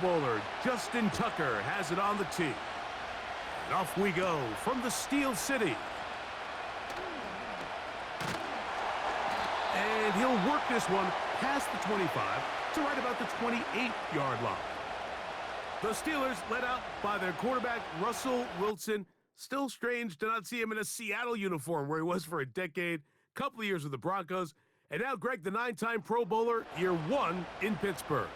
Bowler Justin Tucker has it on the tee. And off we go from the Steel City. And he'll work this one past the 25 to right about the 28-yard line. The Steelers led out by their quarterback, Russell Wilson. Still strange to not see him in a Seattle uniform where he was for a decade, couple of years with the Broncos. And now Greg, the 9-time Pro Bowler, year 1 in Pittsburgh.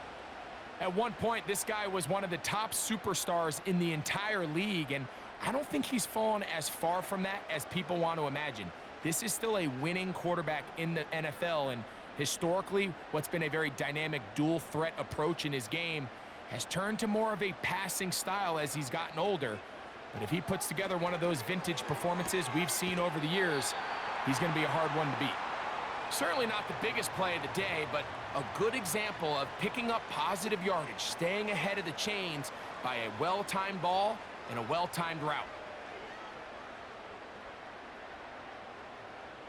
At one point, this guy was one of the top superstars in the entire league, and I don't think he's fallen as far from that as people want to imagine. This is still a winning quarterback in the NFL, and historically, what's been a very dynamic dual-threat approach in his game has turned to more of a passing style as he's gotten older. But if he puts together one of those vintage performances we've seen over the years, he's going to be a hard one to beat. Certainly not the biggest play of the day, but a good example of picking up positive yardage, staying ahead of the chains by a well-timed ball and a well-timed route.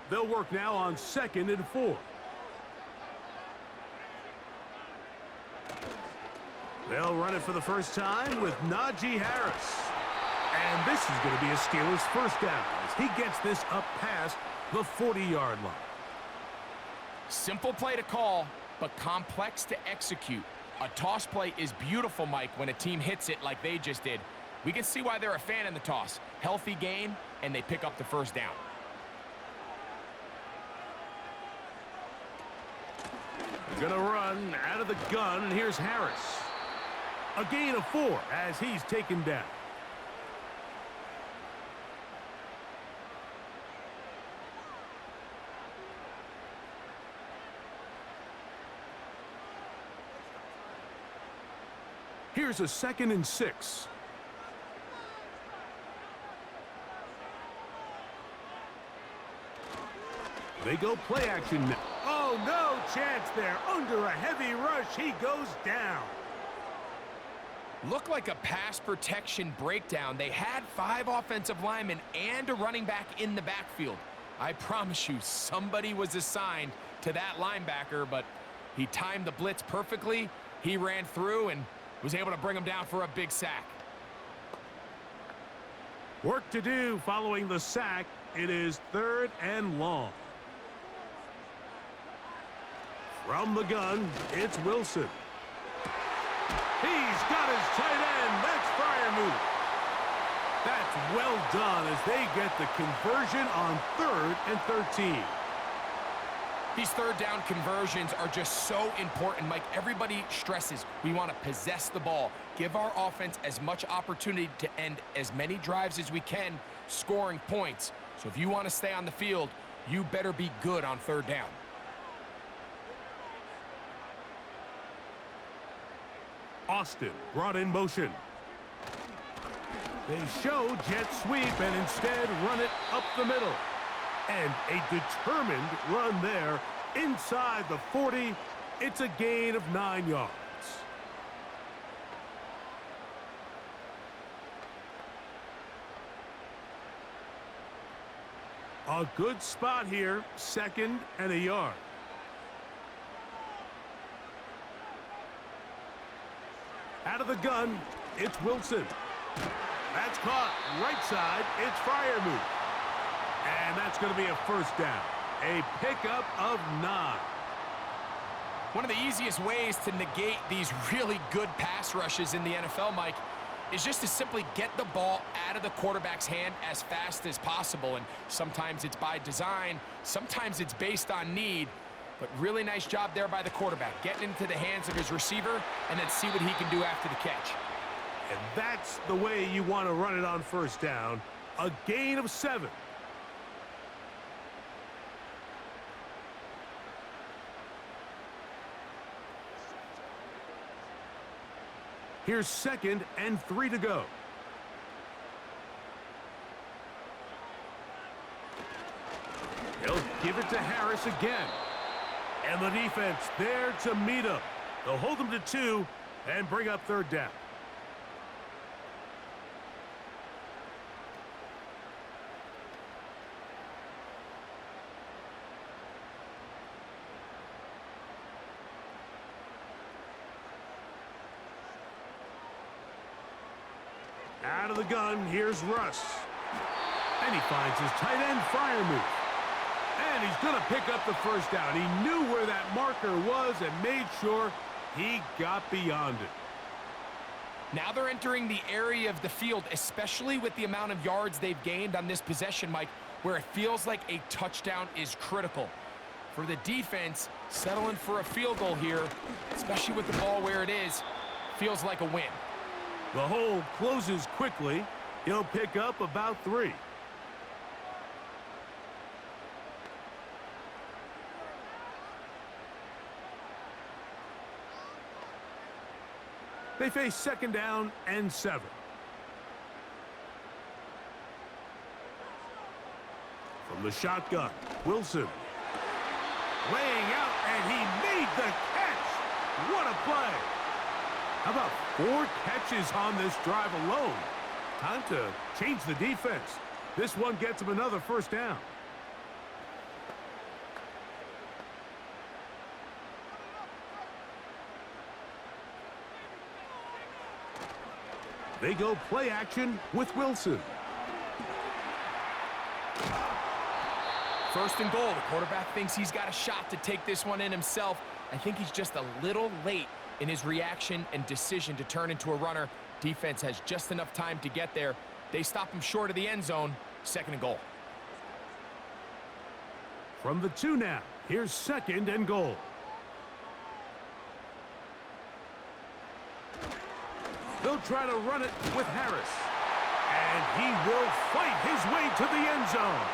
They'll work now on 2nd and 4. They'll run it for the first time with Najee Harris. And this is going to be a Steelers first down as he gets this up past the 40-yard line. Simple play to call, but complex to execute. A toss play is beautiful, Mike, when a team hits it like they just did. We can see why they're a fan in the toss. Healthy gain, and they pick up the first down. They're going to run out of the gun, and here's Harris. A gain of 4 as he's taken down. Here's a 2nd and 6. They go play action now. Oh, no chance there. Under a heavy rush, he goes down. Looked like a pass protection breakdown. They had 5 offensive linemen and a running back in the backfield. I promise you, somebody was assigned to that linebacker, but he timed the blitz perfectly. He ran through and was able to bring him down for a big sack. Work to do following the sack. It is 3rd and long. From the gun, it's Wilson. He's got his tight end. That's Freiermuth. That's well done as they get the conversion on 3rd and 13. These third down conversions are just so important, Mike. Everybody stresses we want to possess the ball, give our offense as much opportunity to end as many drives as we can, scoring points. So if you want to stay on the field, you better be good on 3rd down. Austin brought in motion. They show jet sweep and instead run it up the middle. And a determined run there inside the 40. It's a gain of 9 yards. A good spot here, 2nd and a yard. Out of the gun, it's Wilson. That's caught right side. It's Freiermuth. And that's going to be a first down. A pickup of 9. One of the easiest ways to negate these really good pass rushes in the NFL, Mike, is just to simply get the ball out of the quarterback's hand as fast as possible. And sometimes it's by design, sometimes it's based on need. But really nice job there by the quarterback, getting into the hands of his receiver and then see what he can do after the catch. And that's the way you want to run it on first down. A gain of 7. Here's 2nd and 3 to go. He'll give it to Harris again. And the defense there to meet him. They'll hold him to 2 and bring up 3rd down. Out of the gun, here's Russ. And he finds his tight end Fryer move. And he's going to pick up the first down. He knew where that marker was and made sure he got beyond it. Now they're entering the area of the field, especially with the amount of yards they've gained on this possession, Mike, where it feels like a touchdown is critical. For the defense, settling for a field goal here, especially with the ball where it is, feels like a win. The hole closes quickly. He'll pick up about 3. They face 2nd down and 7. From the shotgun, Wilson. Laying out, and he made the catch. What a play. How about 4 catches on this drive alone? Time to change the defense. This one gets him another first down. They go play action with Wilson. First and goal. The quarterback thinks he's got a shot to take this one in himself. I think he's just a little late in his reaction and decision to turn into a runner. Defense has just enough time to get there. They stop him short of the end zone. 2nd and goal. From the 2 now, here's 2nd and goal. They'll try to run it with Harris. And he will fight his way to the end zone.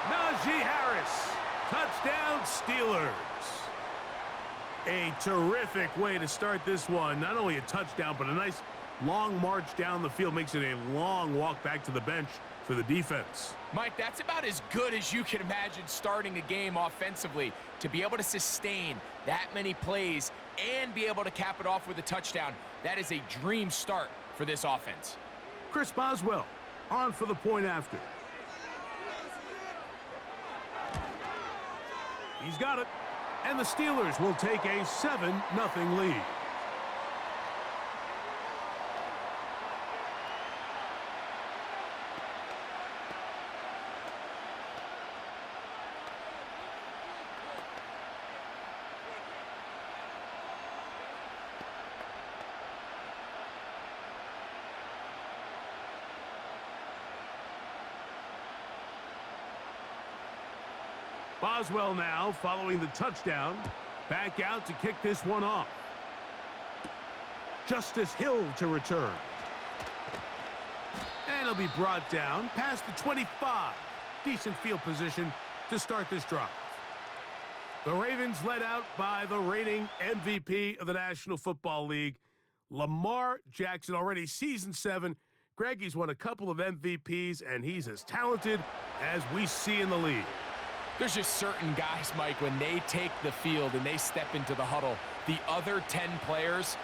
Najee Harris. Touchdown, Steelers. A terrific way to start this one. Not only a touchdown, but a nice long march down the field. Makes it a long walk back to the bench for the defense. Mike, that's about as good as you can imagine starting a game offensively. To be able to sustain that many plays and be able to cap it off with a touchdown, that is a dream start for this offense. Chris Boswell on for the point after. He's got it. And the Steelers will take a 7-0 lead. Boswell now following the touchdown. Back out to kick this one off. Justice Hill to return. And he'll be brought down past the 25. Decent field position to start this drive. The Ravens led out by the reigning MVP of the National Football League, Lamar Jackson, already season 7. Greg, he's won a couple of MVPs, and he's as talented as we see in the league. There's just certain guys, Mike, when they take the field and they step into the huddle, the other 10 players,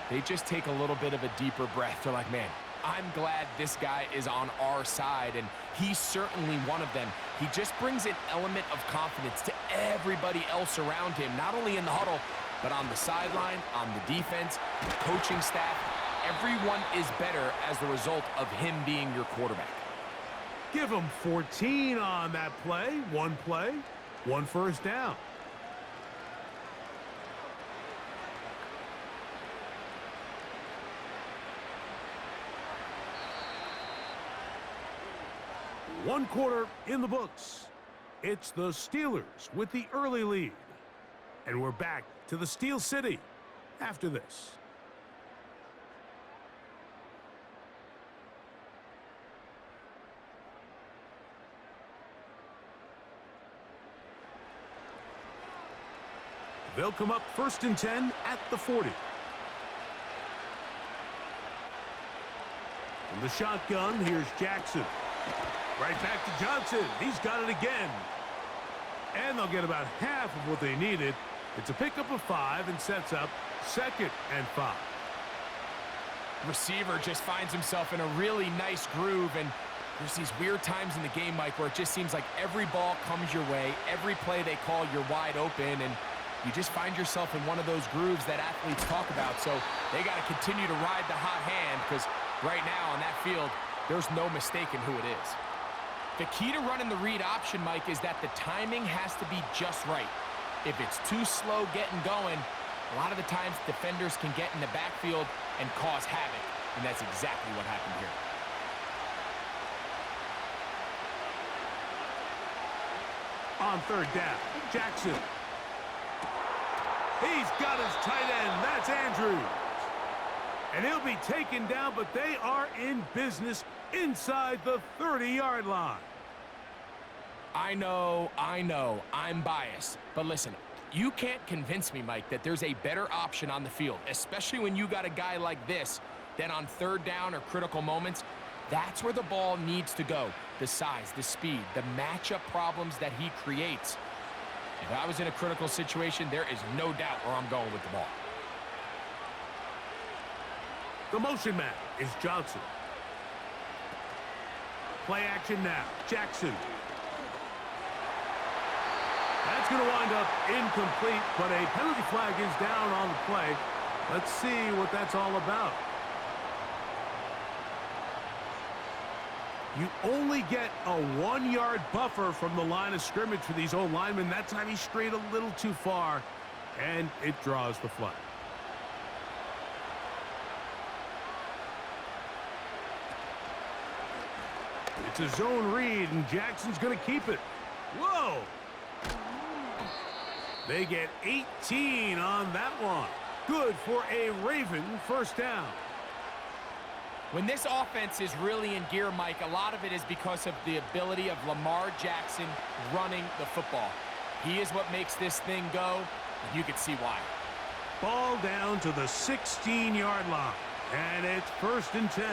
they just take a little bit of a deeper breath. They're like, man, I'm glad this guy is on our side, and he's certainly one of them. He just brings an element of confidence to everybody else around him, not only in the huddle, but on the sideline, on the defense, the coaching staff. Everyone is better as the result of him being your quarterback. Give him 14 on that play, one first down. One quarter in the books. It's the Steelers with the early lead. And we're back to the Steel City after this. They'll come up 1st and 10 at the 40. From the shotgun, here's Jackson. Right back to Johnson. He's got it again. And they'll get about half of what they needed. It's a pickup of 5 and sets up 2nd and 5. Receiver just finds himself in a really nice groove, and there's these weird times in the game, Mike, where it just seems like every ball comes your way. Every play they call, you're wide open, and you just find yourself in one of those grooves that athletes talk about. So They got to continue to ride the hot hand because right now on that field, there's no mistaking who it is. The key to running the read option, Mike, is that the timing has to be just right. If it's too slow getting going, a lot of the times defenders can get in the backfield and cause havoc, and that's exactly what happened here. On third down, Jackson. He's got his tight end. That's Andrews. And he'll be taken down, but they are in business inside the 30-yard line. I know, I'm biased. But listen, you can't convince me, Mike, that there's a better option on the field, especially when you got a guy like this, than on third down or critical moments. That's where the ball needs to go. The size, the speed, the matchup problems that he creates. If I was in a critical situation, there is no doubt where I'm going with the ball. The motion man is Johnson. Play action now. Jackson. That's going to wind up incomplete, but a penalty flag is down on the play. Let's see what that's all about. You only get a 1-yard buffer from the line of scrimmage for these old linemen. That time he strayed a little too far, and it draws the flag. It's a zone read, and Jackson's going to keep it. Whoa! They get 18 on that one. Good for a Raven first down. When this offense is really in gear, Mike, a lot of it is because of the ability of Lamar Jackson running the football. He is what makes this thing go, and you can see why. Ball down to the 16-yard line, and it's 1st and 10.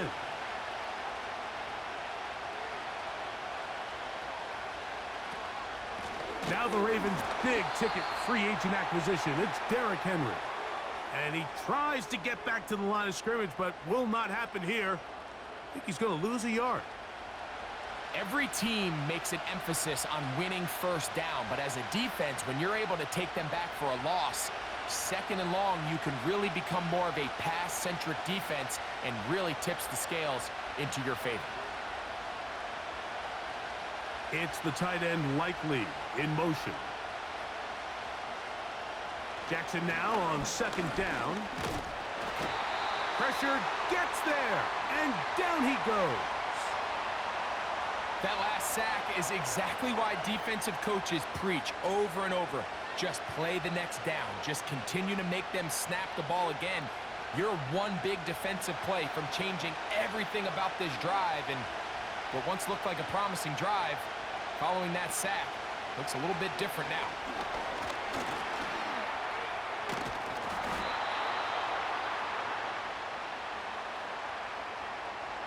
Now the Ravens' big-ticket free agent acquisition. It's Derrick Henry. And he tries to get back to the line of scrimmage, but will not happen here. I think he's going to lose a yard. Every team makes an emphasis on winning first down, but as a defense, when you're able to take them back for a loss, 2nd and long, you can really become more of a pass-centric defense and really tips the scales into your favor. It's the tight end Likely in motion. Jackson now on 2nd down. Pressure gets there, and down he goes. That last sack is exactly why defensive coaches preach over and over. Just play the next down. Just continue to make them snap the ball again. You're one big defensive play from changing everything about this drive, and what once looked like a promising drive, following that sack, looks a little bit different now.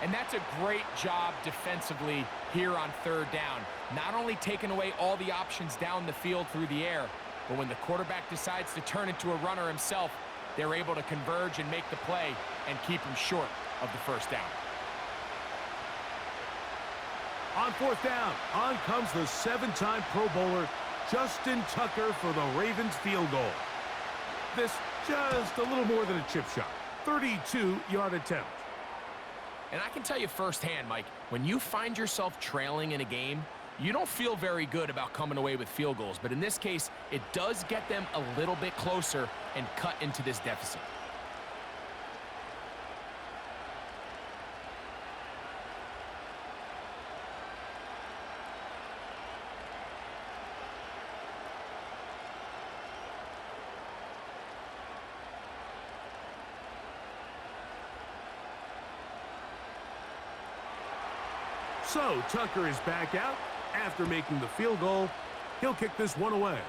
And that's a great job defensively here on 3rd down. Not only taking away all the options down the field through the air, but when the quarterback decides to turn into a runner himself, they're able to converge and make the play and keep him short of the 1st down. On 4th down, on comes the 7-time Pro Bowler, Justin Tucker, for the Ravens field goal. This just a little more than a chip shot. 32-yard attempt. And I can tell you firsthand, Mike, when you find yourself trailing in a game, you don't feel very good about coming away with field goals. But in this case, it does get them a little bit closer and cut into this deficit. So Tucker is back out after making the field goal. He'll kick this one away.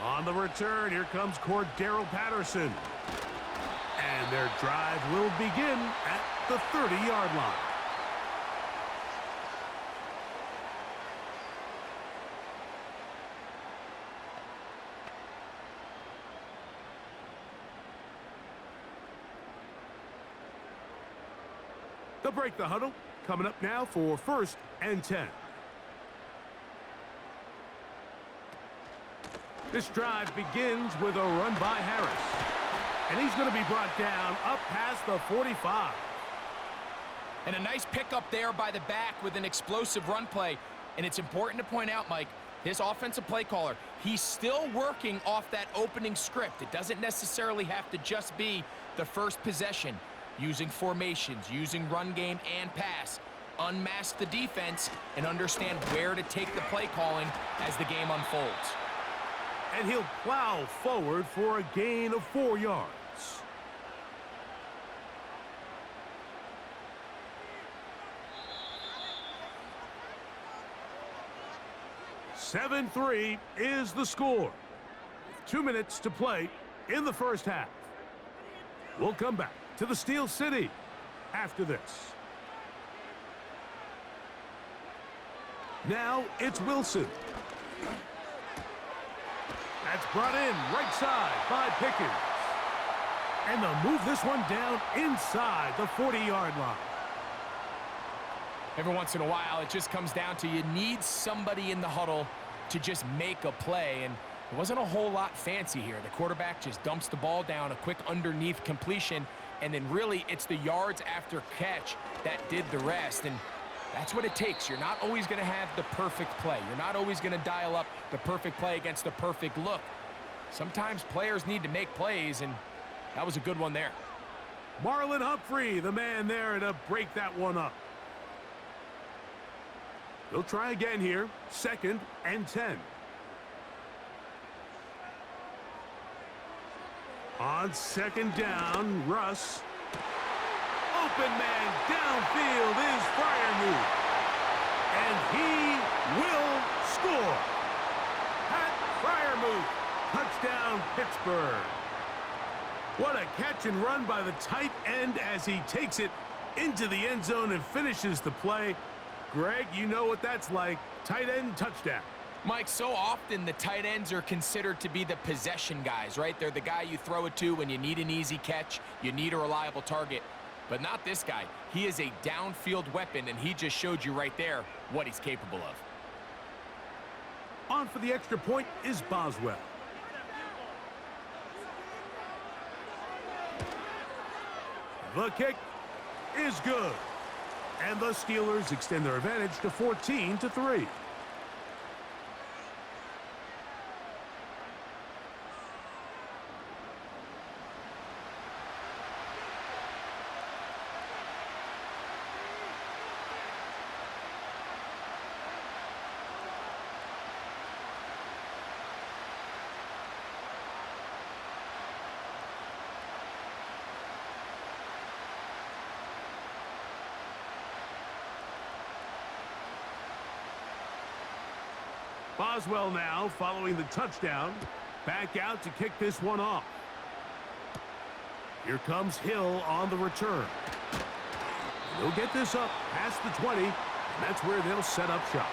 On the return, here comes Cordero Patterson. And their drive will begin at the 30-yard line. They'll break the huddle. Coming up now for 1st and 10. This drive begins with a run by Harris. And he's going to be brought down up past the 45. And a nice pickup there by the back with an explosive run play. And it's important to point out, Mike, this offensive play caller, he's still working off that opening script. It doesn't necessarily have to just be the first possession. Using formations, using run game and pass. Unmask the defense and understand where to take the play calling as the game unfolds. And he'll plow forward for a gain of 4 yards. "7-3 is the score. 2 minutes to play in the first half. We'll come back to the Steel City after this. Now it's Wilson. That's brought in right side by Pickens. And they'll move this one down inside the 40-yard line. Every once in a while, it just comes down to you need somebody in the huddle to just make a play. And it wasn't a whole lot fancy here. The quarterback just dumps the ball down, a quick underneath completion, and then really it's the yards after catch that did the rest. And that's what it takes. You're not always going to have the perfect play. You're not always going to dial up the perfect play against the perfect look. Sometimes players need to make plays, and that was a good one there. Marlon Humphrey, the man there to break that one up. They'll try again here. 2nd and 10. On 2nd down, Russ. Open man downfield is Freiermuth. And he will score. Pat Freiermuth. Touchdown, Pittsburgh. What a catch and run by the tight end as he takes it into the end zone and finishes the play. Greg, you know what that's like. Tight end touchdown. Mike, so often the tight ends are considered to be the possession guys, right? They're the guy you throw it to when you need an easy catch, you need a reliable target. But not this guy. He is a downfield weapon, and he just showed you right there what he's capable of. On for the extra point is Boswell. The kick is good. And the Steelers extend their advantage to 14-3. Boswell now following the touchdown. Back out to kick this one off. Here comes Hill on the return. They'll get this up past the 20, and that's where they'll set up shop.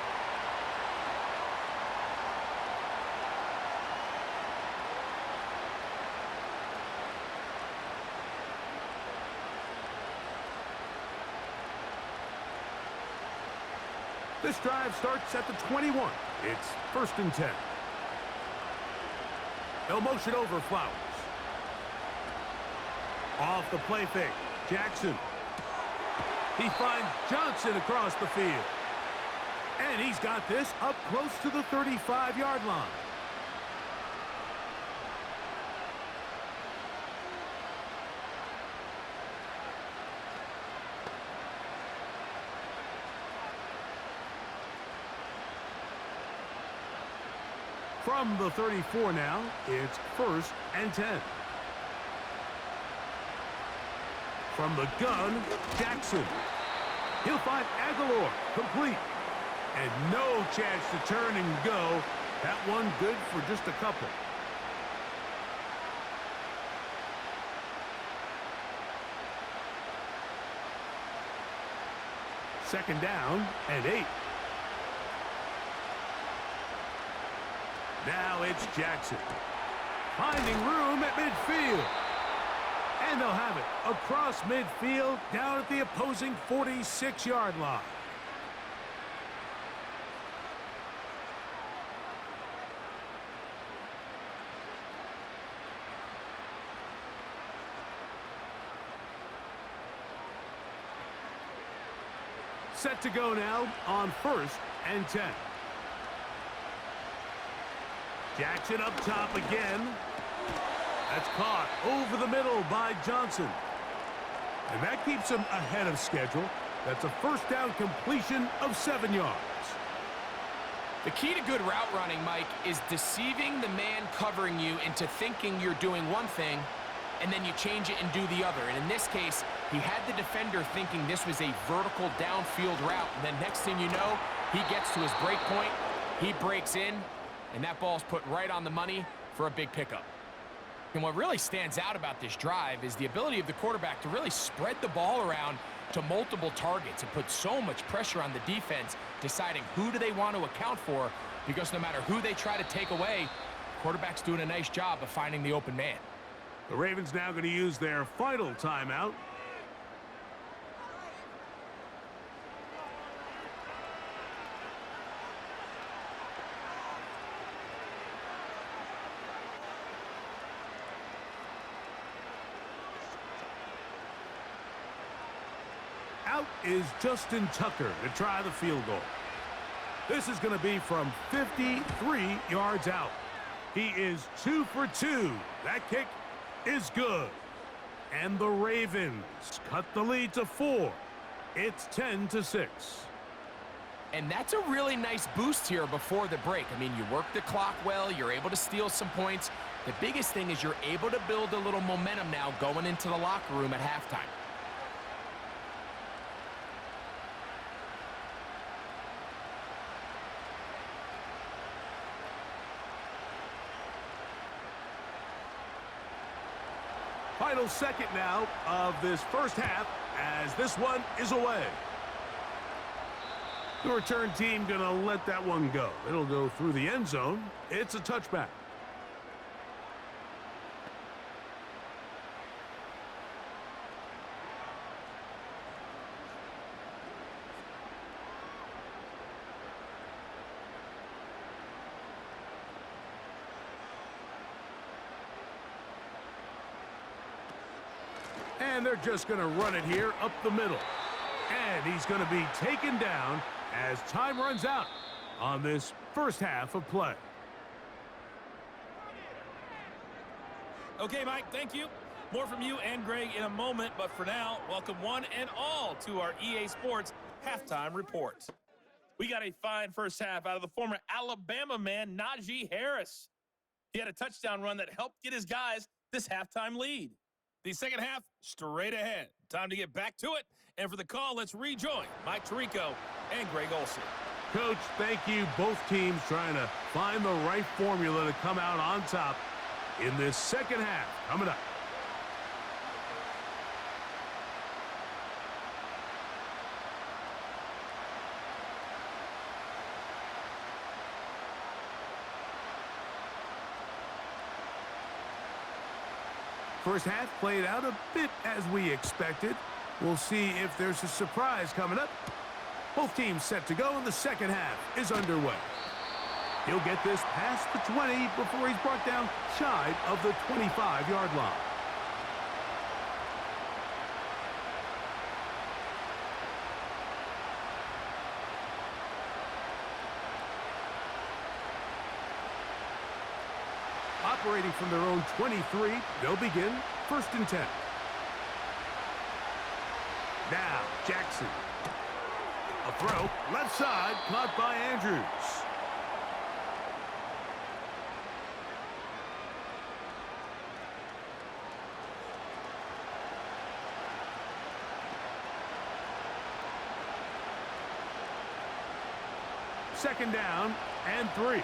This drive starts at the 21. It's 1st and 10. They'll motion over Flowers. Off the play fake, Jackson. He finds Johnson across the field. And he's got this up close to the 35-yard line. From the 34 now, it's 1st and 10. From the gun, Jackson. He'll find Aguilar, complete. And no chance to turn and go. That one good for just a couple. Second down and 8. Now it's Jackson. Finding room at midfield. And they'll have it across midfield down at the opposing 46-yard line. Set to go now on 1st and 10. Jackson up top again. That's caught over the middle by Johnson. And that keeps him ahead of schedule. That's a first down completion of 7 yards. The key to good route running, Mike, is deceiving the man covering you into thinking you're doing one thing, and then you change it and do the other. And in this case, he had the defender thinking this was a vertical downfield route. And then next thing you know, he gets to his break point, he breaks in, and that ball's put right on the money for a big pickup. And what really stands out about this drive is the ability of the quarterback to really spread the ball around to multiple targets and put so much pressure on the defense, deciding who do they want to account for, because no matter who they try to take away, the quarterback's doing a nice job of finding the open man. The Ravens now going to use their final timeout. Out is Justin Tucker to try the field goal. This is going to be from 53 yards out. He is 2 for 2. That kick is good. And the Ravens cut the lead to 4. It's 10-6. And that's a really nice boost here before the break. I mean, you work the clock well, you're able to steal some points. The biggest thing is you're able to build a little momentum now going into the locker room at halftime. Final second now of this first half as this one is away. The return team going to let that one go. It'll go through the end zone. It's a touchback. And they're just going to run it here up the middle. And he's going to be taken down as time runs out on this first half of play. Okay, Mike, thank you. More from you and Greg in a moment, but for now, welcome one and all to our EA Sports Halftime Report. We got a fine first half out of the former Alabama man, Najee Harris. He had a touchdown run that helped get his guys this halftime lead. The second half, straight ahead. Time to get back to it. And for the call, let's rejoin Mike Tirico and Greg Olsen. Coach, thank you. Both teams trying to find the right formula to come out on top in this second half. Coming up. First half played out a bit as we expected. We'll see if there's a surprise coming up. Both teams set to go, and the second half is underway. He'll get this past the 20 before he's brought down shy of the 25-yard line. Operating from their own 23, they'll begin 1st and 10. Now, Jackson. A throw, left side, caught by Andrews. Second down and 3.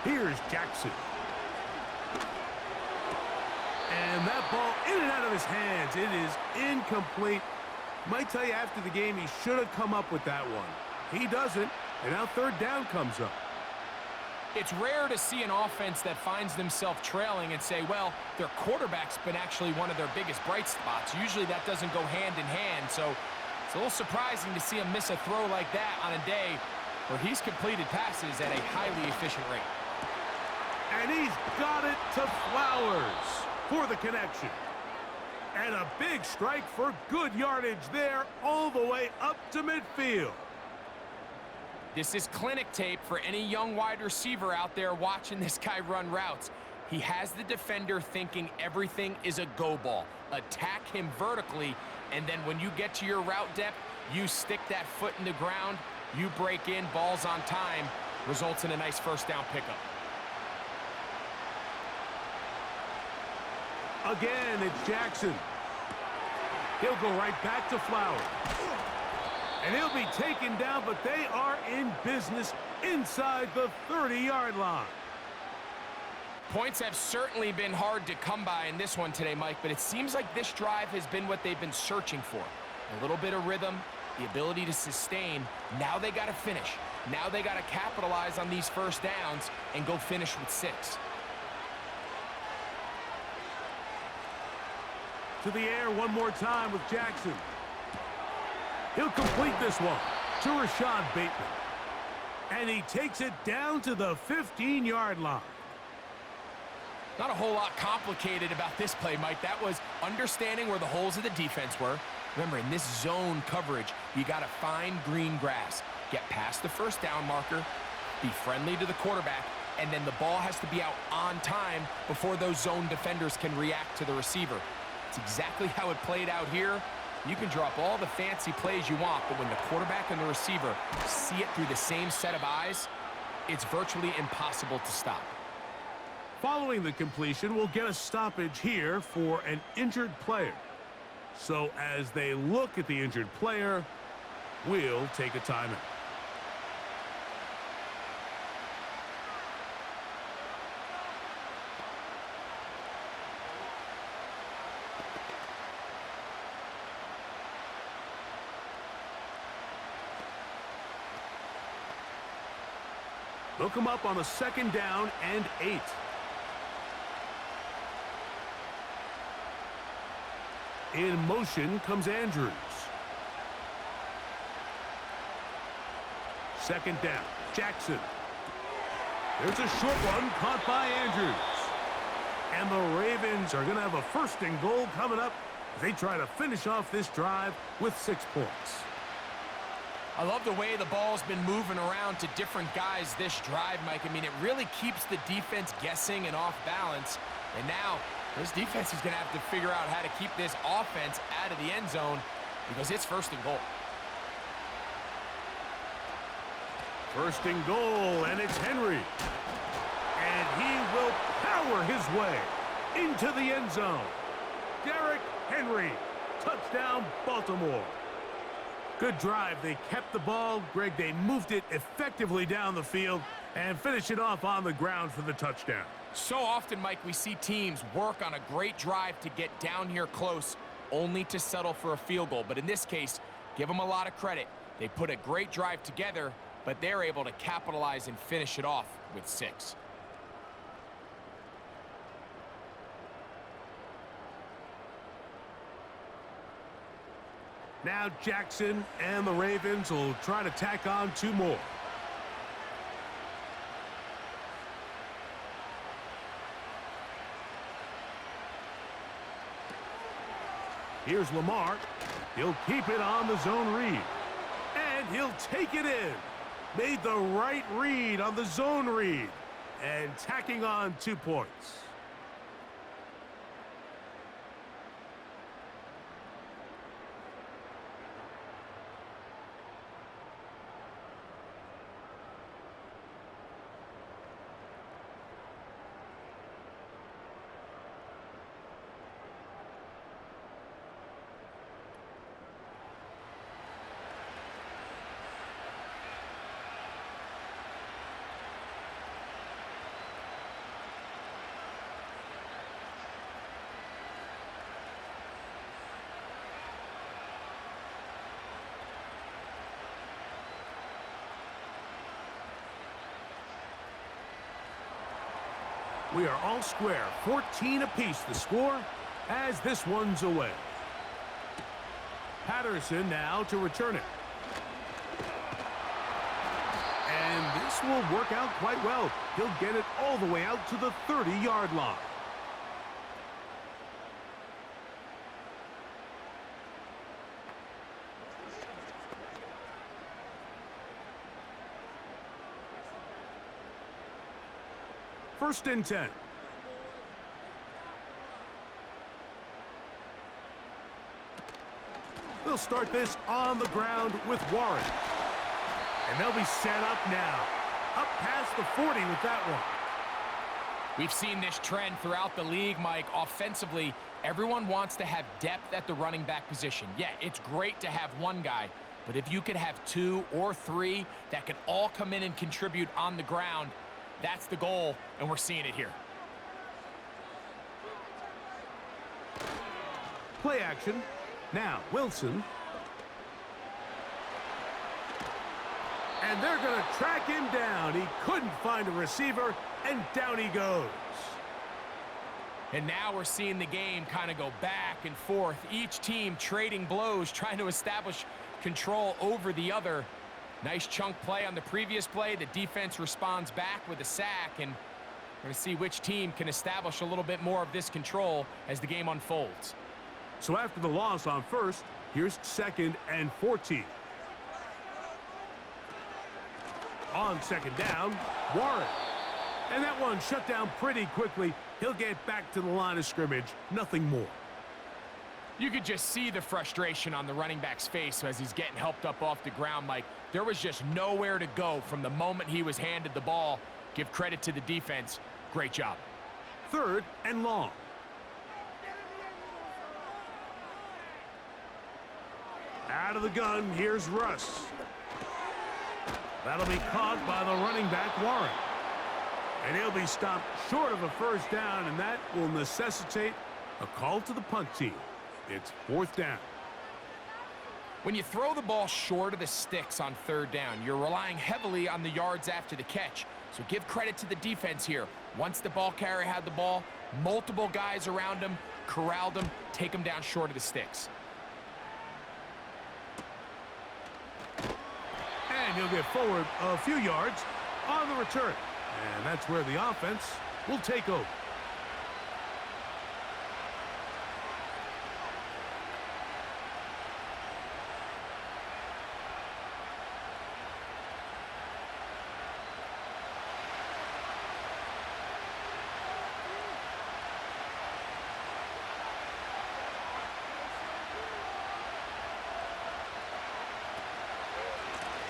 Here's Jackson. And that ball in and out of his hands. It is incomplete. Might tell you after the game he should have come up with that one. He doesn't, and now third down comes up. It's rare to see an offense that finds themselves trailing and say, well, their quarterback's been actually one of their biggest bright spots. Usually that doesn't go hand in hand, so it's a little surprising to see him miss a throw like that on a day where he's completed passes at a highly efficient rate. And he's got it to Flowers for the connection. And a big strike for good yardage there all the way up to midfield. This is clinic tape for any young wide receiver out there watching this guy run routes. He has the defender thinking everything is a go ball. Attack him vertically, and then when you get to your route depth, you stick that foot in the ground, you break in, ball's on time, results in a nice first down pickup. Again, it's Jackson. He'll go right back to Flowers. And he'll be taken down, but they are in business inside the 30-yard line. Points have certainly been hard to come by in this one today, Mike, but it seems like this drive has been what they've been searching for. A little bit of rhythm, the ability to sustain. Now they got to finish. Now they got to capitalize on these first downs and go finish with 6. To the air one more time with Jackson. He'll complete this one to Rashad Bateman. And he takes it down to the 15-yard line. Not a whole lot complicated about this play, Mike. That was understanding where the holes of the defense were. Remember, in this zone coverage, you got to find green grass. Get past the first down marker, be friendly to the quarterback, and then the ball has to be out on time before those zone defenders can react to the receiver. It's exactly how it played out here. You can drop all the fancy plays you want, but when the quarterback and the receiver see it through the same set of eyes, it's virtually impossible to stop. Following the completion, we'll get a stoppage here for an injured player. So as they look at the injured player, we'll take a timeout. They'll come up on a 2nd down and 8. In motion comes Andrews. 2nd down, Jackson. There's a short one caught by Andrews. And the Ravens are going to have a 1st and goal coming up as they try to finish off this drive with 6 points. I love the way the ball's been moving around to different guys this drive, Mike. I mean, it really keeps the defense guessing and off balance. And now this defense is going to have to figure out how to keep this offense out of the end zone because it's 1st and goal. 1st and goal, and it's Henry. And he will power his way into the end zone. Derrick Henry, touchdown Baltimore. Good drive. They kept the ball. Greg, they moved it effectively down the field and finished it off on the ground for the touchdown. So often, Mike, we see teams work on a great drive to get down here close, only to settle for a field goal. But in this case, give them a lot of credit. They put a great drive together, but they're able to capitalize and finish it off with 6. Now Jackson and the Ravens will try to tack on 2 more. Here's Lamar. He'll keep it on the zone read. And he'll take it in. Made the right read on the zone read. And tacking on 2 points. We are all square, 14 apiece the score as this one's away. Patterson now to return it. And this will work out quite well. He'll get it all the way out to the 30-yard line. First and 10. They'll start this on the ground with Warren. And they'll be set up now. Up past the 40 with that one. We've seen this trend throughout the league, Mike. Offensively, everyone wants to have depth at the running back position. Yeah, it's great to have one guy, but if you could have two or three that can all come in and contribute on the ground, that's the goal, and we're seeing it here. Play action. Now, Wilson. And they're going to track him down. He couldn't find a receiver, and down he goes. And now we're seeing the game kind of go back and forth. Each team trading blows, trying to establish control over the other. Nice chunk play on the previous play. The defense responds back with a sack, and we're going to see which team can establish a little bit more of this control as the game unfolds. So after the loss on first, here's 2nd and 14. On 2nd down, Warren. And that one shut down pretty quickly. He'll get back to the line of scrimmage. Nothing more. You could just see the frustration on the running back's face as he's getting helped up off the ground, Mike. There was just nowhere to go from the moment he was handed the ball. Give credit to the defense. Great job. 3rd and long. Out of the gun, here's Russ. That'll be caught by the running back, Warren. And he'll be stopped short of a first down, and that will necessitate a call to the punt team. It's 4th down. When you throw the ball short of the sticks on 3rd down, you're relying heavily on the yards after the catch. So give credit to the defense here. Once the ball carrier had the ball, multiple guys around him, corralled him, take him down short of the sticks. And he'll get forward a few yards on the return. And that's where the offense will take over.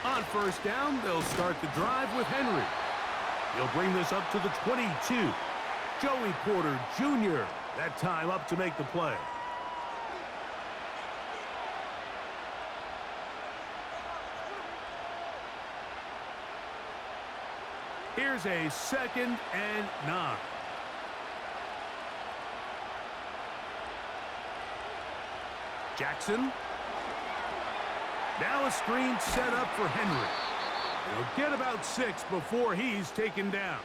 On 1st down, they'll start the drive with Henry. He'll bring this up to the 22. Joey Porter Jr. that time up to make the play. Here's a 2nd and 9. Jackson. Now a screen set up for Henry. He'll get about 6 before he's taken down.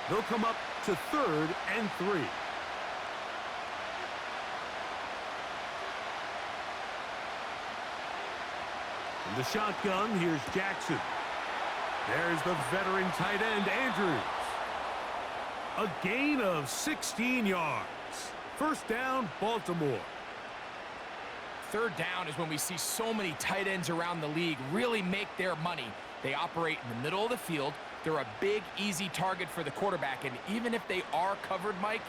They'll come up to 3rd and 3. In the shotgun, here's Jackson. There's the veteran tight end, Andrews. A gain of 16 yards. 1st down, Baltimore. 3rd down is when we see so many tight ends around the league really make their money. They operate in the middle of the field. They're a big, easy target for the quarterback, and even if they are covered, Mike,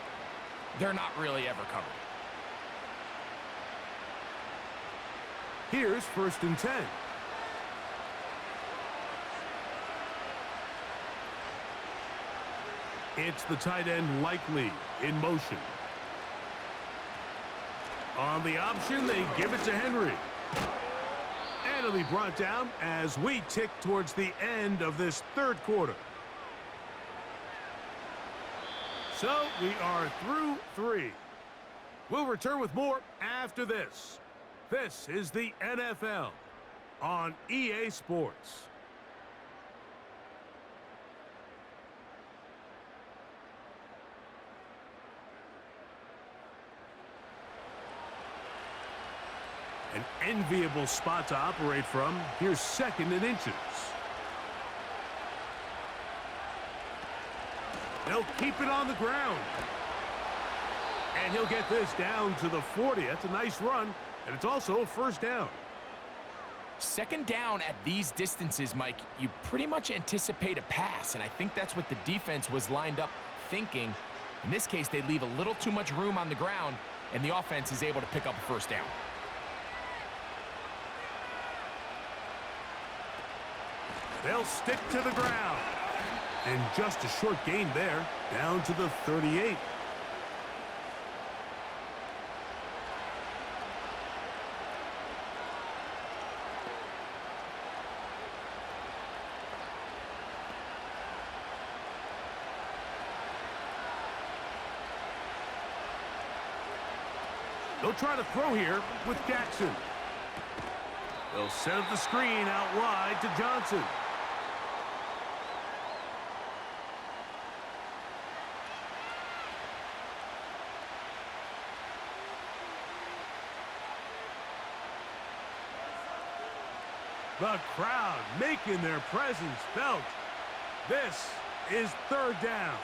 they're not really ever covered. Here's 1st and 10. It's the tight end Likely in motion. On the option, they give it to Henry. And it'll be brought down as we tick towards the end of this 3rd quarter. So we are through 3. We'll return with more after this. This is the NFL on EA Sports. enviable spot to operate from. Here's 2nd and inches. They'll keep it on the ground. And he'll get this down to the 40. That's a nice run, and it's also a 1st down. 2nd down at these distances, Mike, you pretty much anticipate a pass, and I think that's what the defense was lined up thinking. In this case, they leave a little too much room on the ground, and the offense is able to pick up a 1st down. They'll stick to the ground. And just a short gain there, down to the 38. They'll try to throw here with Jackson. They'll send the screen out wide to Johnson. The crowd making their presence felt. This is 3rd down.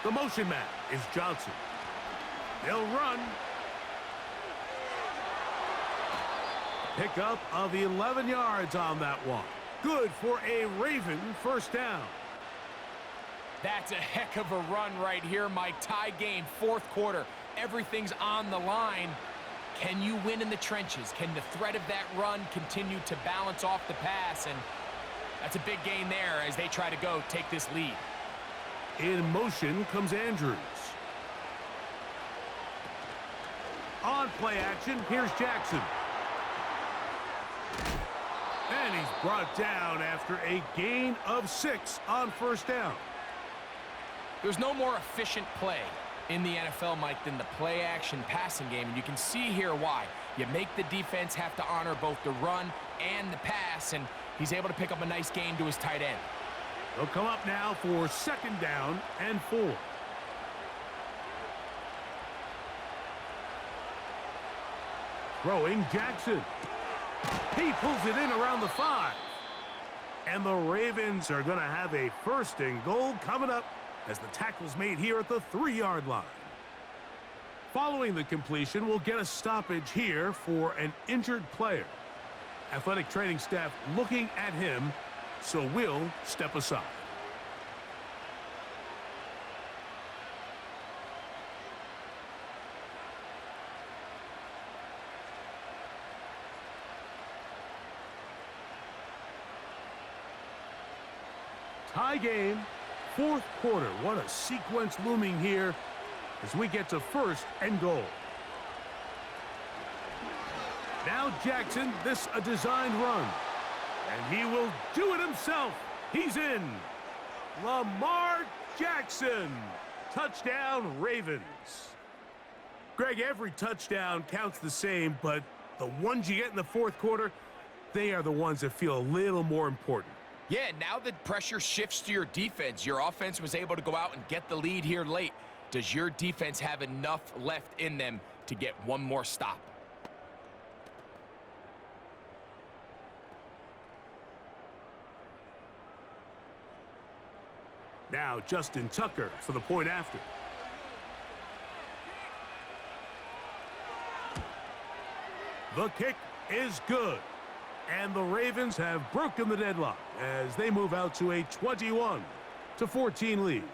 The motion man is Johnson. They'll run. Pickup of 11 yards on that one. Good for a Raven 1st down. That's a heck of a run right here, Mike. Tie game, 4th quarter. Everything's on the line. Can you win in the trenches? Can the threat of that run continue to balance off the pass? And that's a big gain there as they try to go take this lead. In motion comes Andrews. On play action, here's Jackson. And he's brought down after a gain of 6 on 1st down. There's no more efficient play in the NFL, Mike, than the play-action passing game, and you can see here why. You make the defense have to honor both the run and the pass, and he's able to pick up a nice gain to his tight end. They'll come up now for 2nd down and 4. Throwing Jackson. He pulls it in around the 5. And the Ravens are going to have a 1st and goal coming up as the tackle's made here at the 3-yard line. Following the completion, we'll get a stoppage here for an injured player. Athletic training staff looking at him, so we'll step aside. Tie game, 4th quarter. What a sequence looming here as we get to 1st and goal. Now Jackson, this a designed run. And he will do it himself. He's in. Lamar Jackson. Touchdown, Ravens. Greg, every touchdown counts the same, but the ones you get in the 4th quarter, they are the ones that feel a little more important. Yeah, now the pressure shifts to your defense. Your offense was able to go out and get the lead here late. Does your defense have enough left in them to get one more stop? Now Justin Tucker for the point after. The kick is good. And the Ravens have broken the deadlock as they move out to a 21-14 lead.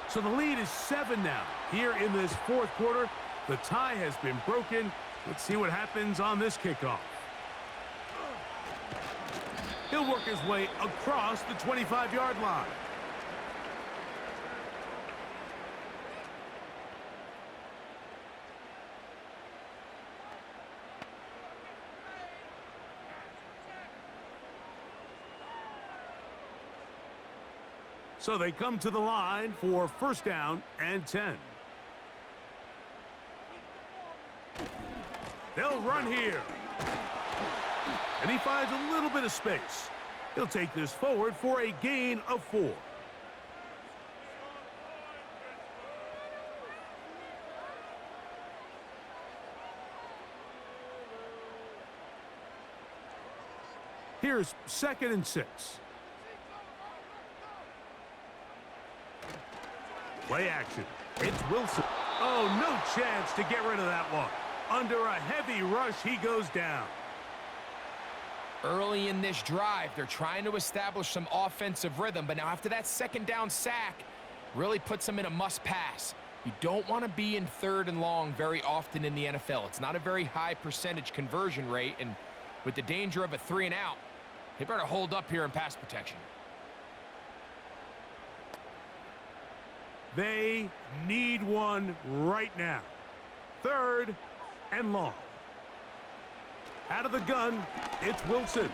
So the lead is 7 now. Here in this 4th quarter, the tie has been broken. Let's see what happens on this kickoff. He'll work his way across the 25-yard line. So they come to the line for first down and 10. They'll run here. And he finds a little bit of space. He'll take this forward for a gain of 4. Here's 2nd and 6. Play action. It's Wilson. Oh, no chance to get rid of that one. Under a heavy rush, he goes down. Early in this drive, they're trying to establish some offensive rhythm, but now after that 2nd down sack, really puts them in a must-pass. You don't want to be in 3rd and long very often in the NFL. It's not a very high percentage conversion rate, and with the danger of a 3-and-out, they better hold up here in pass protection. They need one right now. 3rd and long. Out of the gun, it's Wilson.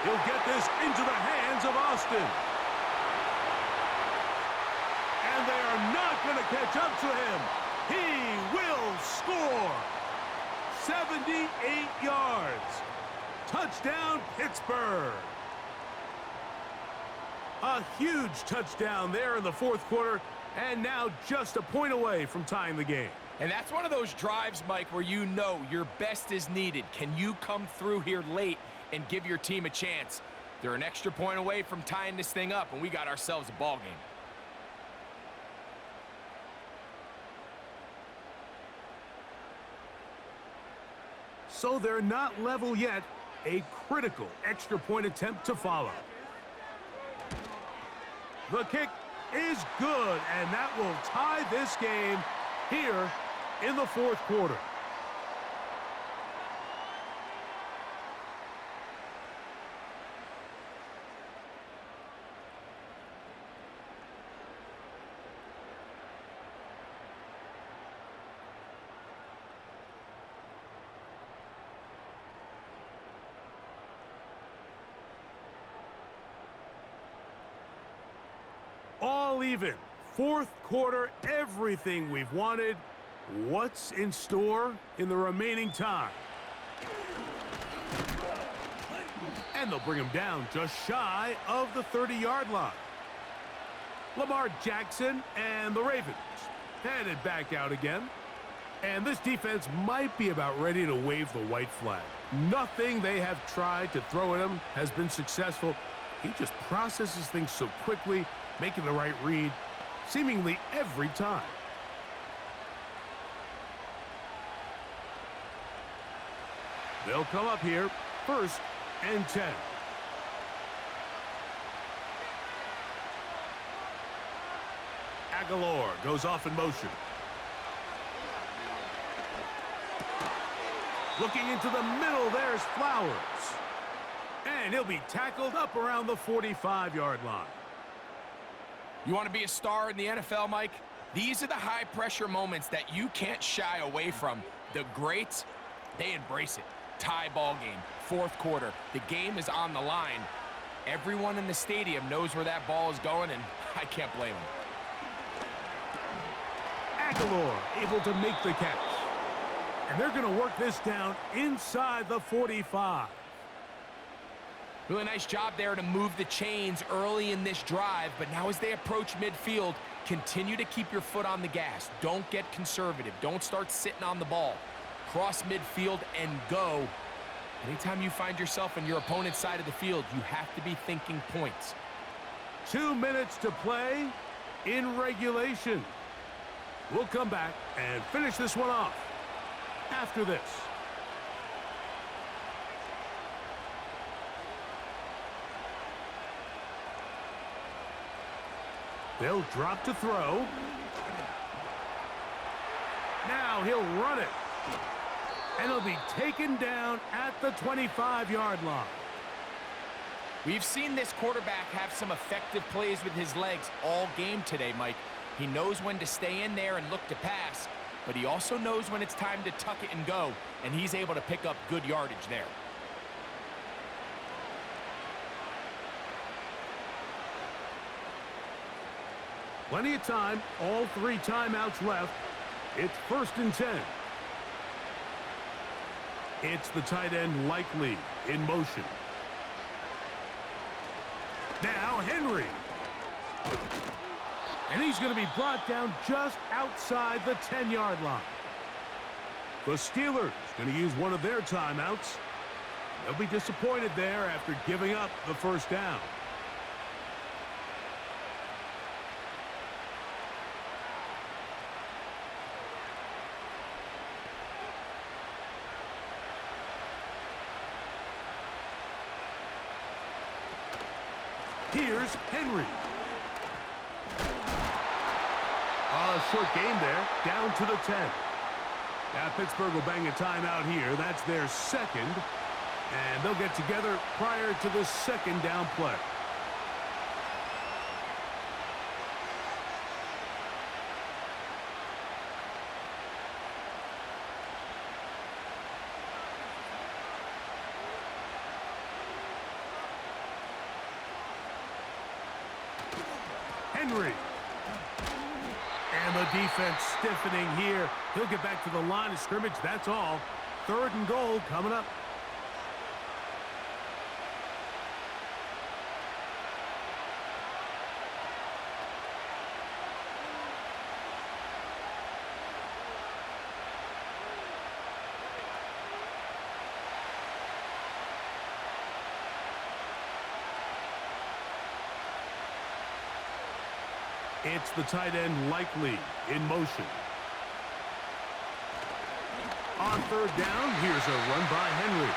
He'll get this into the hands of Austin. And they are not going to catch up to him. He will score. 78 yards. Touchdown, Pittsburgh. A huge touchdown there in the 4th quarter, and now just a point away from tying the game. And that's one of those drives, Mike, where you know your best is needed. Can you come through here late and give your team a chance? They're an extra point away from tying this thing up, and we got ourselves a ball game. So they're not level yet. A critical extra point attempt to follow. The kick is good, and that will tie this game here in the 4th quarter. All even. 4th quarter, everything we've wanted. What's in store in the remaining time? And they'll bring him down just shy of the 30-yard line. Lamar Jackson and the Ravens headed back out again. And this defense might be about ready to wave the white flag. Nothing they have tried to throw at him has been successful. He just processes things so quickly, making the right read seemingly every time. They'll come up here, 1st and 10. Aguilar goes off in motion. Looking into the middle, there's Flowers. And he'll be tackled up around the 45-yard line. You want to be a star in the NFL, Mike? These are the high-pressure moments that you can't shy away from. The greats, they embrace it. Tie ball game, 4th quarter. The game is on the line. Everyone in the stadium knows where that ball is going, and I can't blame them. Aguilar able to make the catch. And they're going to work this down inside the 45. Really nice job there to move the chains early in this drive, but now as they approach midfield, continue to keep your foot on the gas. Don't get conservative. Don't start sitting on the ball. Cross midfield and go. Anytime you find yourself on your opponent's side of the field, you have to be thinking points. 2 minutes to play in regulation. We'll come back and finish this one off after this. They'll drop to throw. Now he'll run it. And he'll be taken down at the 25-yard line. We've seen this quarterback have some effective plays with his legs all game today, Mike. He knows when to stay in there and look to pass, but he also knows when it's time to tuck it and go, and he's able to pick up good yardage there. Plenty of time. All 3 timeouts left. It's 1st and 10. It's the tight end Likely in motion. Now Henry. And he's going to be brought down just outside the 10-yard line. The Steelers going to use one of their timeouts. They'll be disappointed there after giving up the first down. Here's Henry. Short game there, down to the 10. Now Pittsburgh will bang a timeout here. That's their second. And they'll get together prior to the second down play. Henry. And the defense stiffening here. He'll get back to the line of scrimmage. That's all. 3rd and goal coming up. It's the tight end Likely in motion. On 3rd down, here's a run by Henry.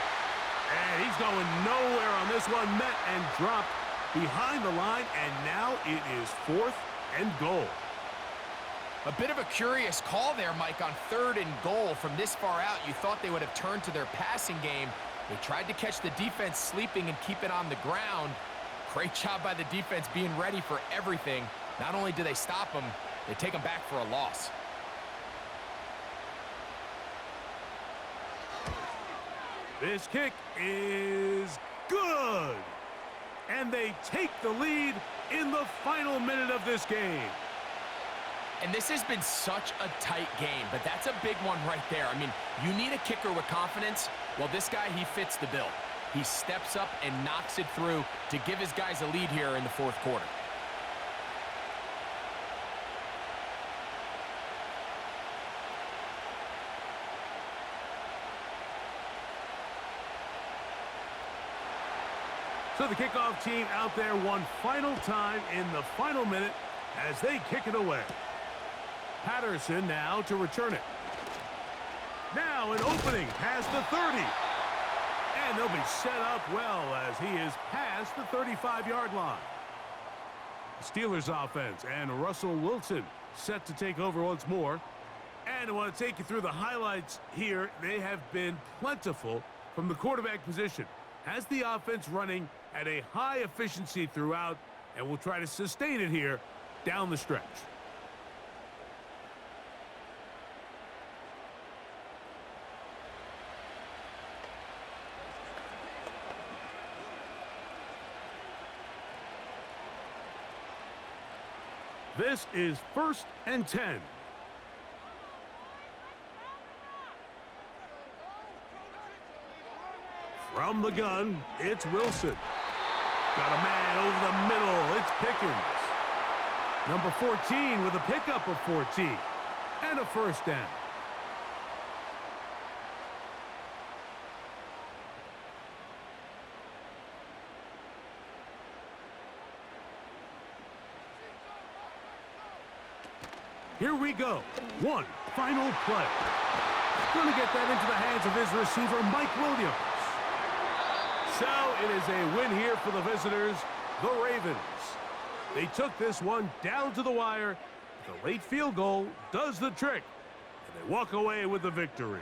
And he's going nowhere on this one. Met and dropped behind the line. And now it is 4th and goal. A bit of a curious call there, Mike, on 3rd and goal. From this far out, you thought they would have turned to their passing game. They tried to catch the defense sleeping and keep it on the ground. Great job by the defense being ready for everything. Not only do they stop them, they take them back for a loss. This kick is good. And they take the lead in the final minute of this game. And this has been such a tight game, but that's a big one right there. I mean, you need a kicker with confidence. Well, this guy, he fits the bill. He steps up and knocks it through to give his guys a lead here in the 4th quarter. So the kickoff team out there one final time in the final minute as they kick it away. Patterson now to return it. Now an opening past the 30. And they'll be set up well as he is past the 35-yard line. Steelers offense and Russell Wilson set to take over once more. And I want to take you through the highlights here. They have been plentiful from the quarterback position. Has the offense running at a high efficiency throughout, and will try to sustain it here down the stretch. This is 1st and 10. From the gun, it's Wilson. Got a man over the middle. It's Pickens. Number 14 with a pickup of 14. And a 1st down. Here we go. One final play. Going to get that into the hands of his receiver, Mike Williams. So it is a win here for the visitors, the Ravens. They took this one down to the wire. The late field goal does the trick, and they walk away with the victory.